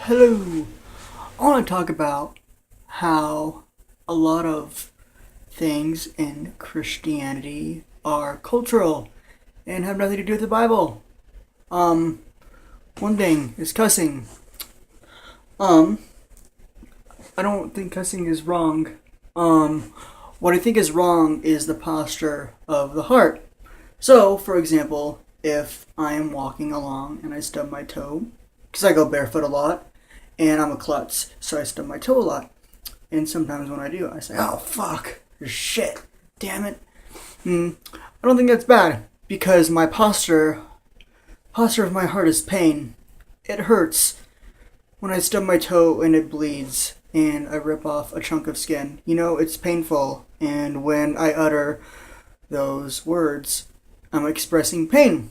Hello. I want to talk about how a lot of things in Christianity are cultural and have nothing to do with the Bible. Um, One thing is cussing. Um, I don't think cussing is wrong. Um, what I think is wrong is the posture of the heart. So, for example, if I am walking along and I stub my toe, because I go barefoot a lot, and I'm a klutz, so I stub my toe a lot. And sometimes when I do, I say, "Oh fuck, shit, damn it." I don't think that's bad because my posture of my heart is pain. It hurts when I stub my toe and it bleeds and I rip off a chunk of skin. It's painful, and when I utter those words, I'm expressing pain.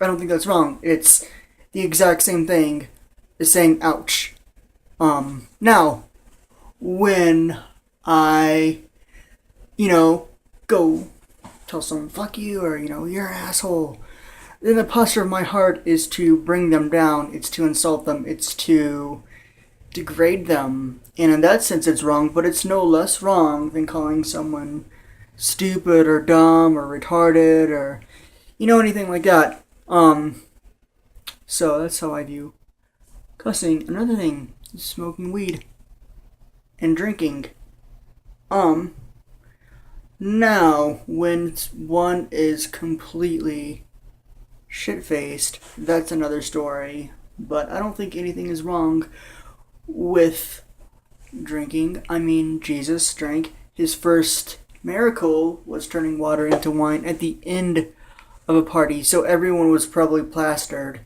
I don't think that's wrong. It's the exact same thing as saying ouch. Now, when I, go tell someone fuck you or, you're an asshole, then the posture of my heart is to bring them down, it's to insult them, it's to degrade them. And in that sense, it's wrong, but it's no less wrong than calling someone stupid or dumb or retarded or, anything like that. So that's how I view cussing. Another thing is smoking weed and drinking. Um, Now, when one is completely shit faced, that's another story. But I don't think anything is wrong with drinking. I mean, Jesus drank. His first miracle was turning water into wine at the end of a party, so everyone was probably plastered.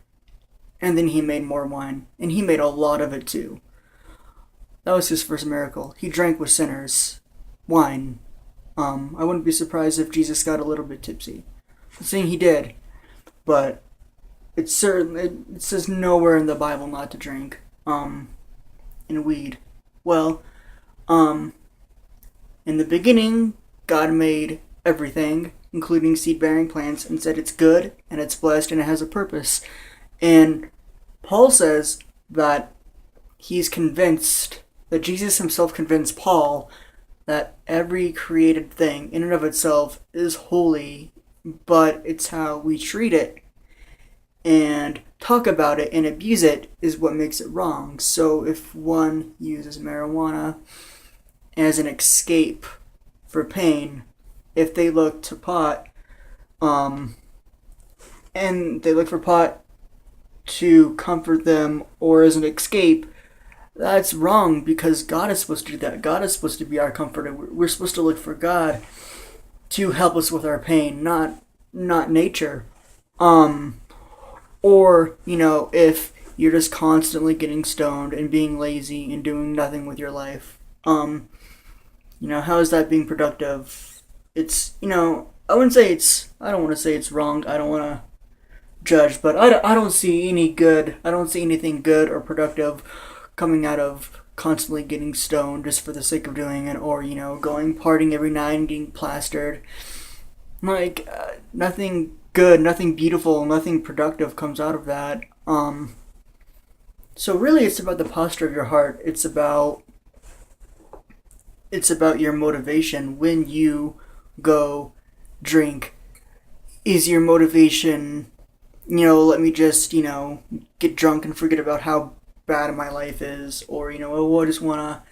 And then he made more wine, and he made a lot of it too. That was his first miracle. He drank with sinners wine. I wouldn't be surprised if Jesus got a little bit tipsy. I'm saying he did, but it says nowhere in the Bible not to drink and weed. Well, in the beginning, God made everything, including seed-bearing plants, and said it's good and it's blessed and it has a purpose. And Paul says that he's convinced that Jesus himself convinced Paul that every created thing in and of itself is holy, but it's how we treat it and talk about it and abuse it is what makes it wrong. So if one uses marijuana as an escape for pain, if they look to pot, and they look for pot to comfort them or as an escape, that's wrong because God is supposed to do that. God is supposed to be our comforter. We're supposed to look for God to help us with our pain, not nature. Or, if you're just constantly getting stoned and being lazy and doing nothing with your life, how is that being productive? I don't want to say it's wrong. I don't want to judge, but I don't see any good. I don't see anything good or productive coming out of constantly getting stoned just for the sake of doing it, or going partying every night and getting plastered. Nothing good, nothing beautiful, nothing productive comes out of that. So really, it's about the posture of your heart. It's about your motivation when you go drink. Is your motivation, let me just, get drunk and forget about how bad my life is, or, I just want to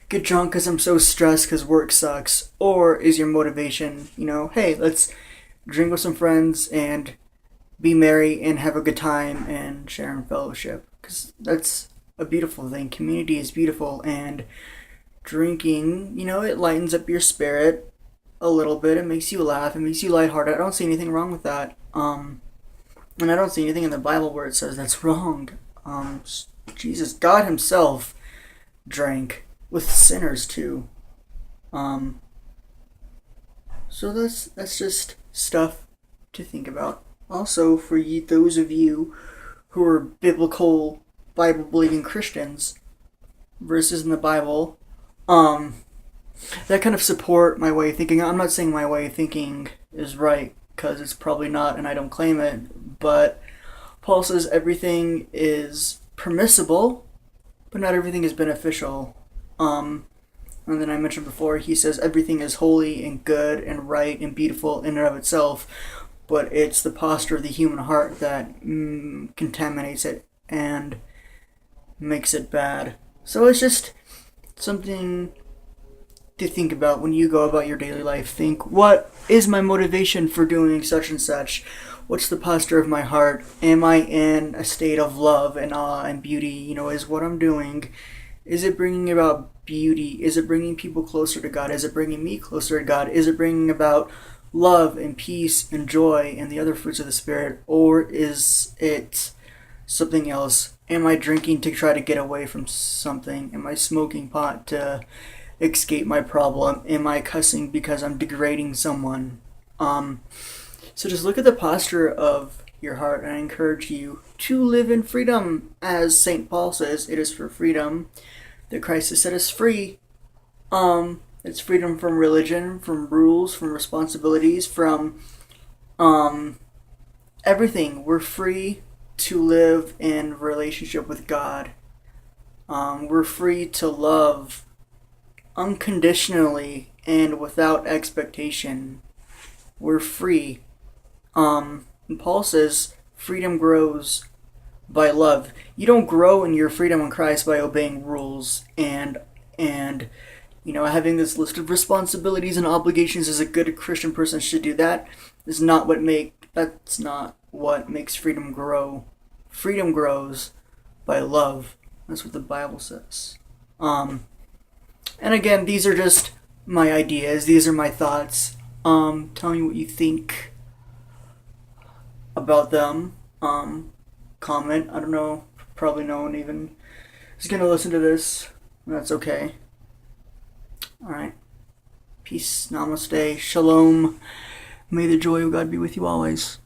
get drunk because I'm so stressed because work sucks? Or is your motivation, hey, let's drink with some friends and be merry and have a good time and share in fellowship? Because that's a beautiful thing. Community is beautiful, and drinking, it lightens up your spirit a little bit. It makes you laugh. It makes you lighthearted. I don't see anything wrong with that. And I don't see anything in the Bible where it says that's wrong. Jesus, God himself drank with sinners too. So that's just stuff to think about. Also, for those of you who are biblical, Bible-believing Christians, verses in the Bible, that kind of support my way of thinking. I'm not saying my way of thinking is right, because it's probably not, and I don't claim it, but Paul says everything is permissible, but not everything is beneficial. And then I mentioned before, he says everything is holy and good and right and beautiful in and of itself, but it's the posture of the human heart that contaminates it and makes it bad. So it's just something to think about when you go about your daily life. Think, what is my motivation for doing such and such? What's the posture of my heart? Am I in a state of love and awe and beauty? Is what I'm doing, is it bringing about beauty? Is it bringing people closer to God? Is it bringing me closer to God? Is it bringing about love and peace and joy and the other fruits of the Spirit? Or is it something else? Am I drinking to try to get away from something? Am I smoking pot to escape my problem? Am I cussing because I'm degrading someone? So just look at the posture of your heart, and I encourage you to live in freedom. As St. Paul says, it is for freedom that Christ has set us free. It's freedom from religion, from rules, from responsibilities, from everything. We're free to live in relationship with God. We're free to love unconditionally and without expectation. We're free. And Paul says freedom grows by love. You don't grow in your freedom in Christ by obeying rules and having this list of responsibilities and obligations as a good Christian person should do. That's not what makes freedom grow. Freedom grows by love. That's what the Bible says. And again, these are just my ideas. These are my thoughts. Tell me what you think about them. Comment. I don't know. Probably no one even is going to listen to this. That's okay. Alright. Peace. Namaste. Shalom. May the joy of God be with you always.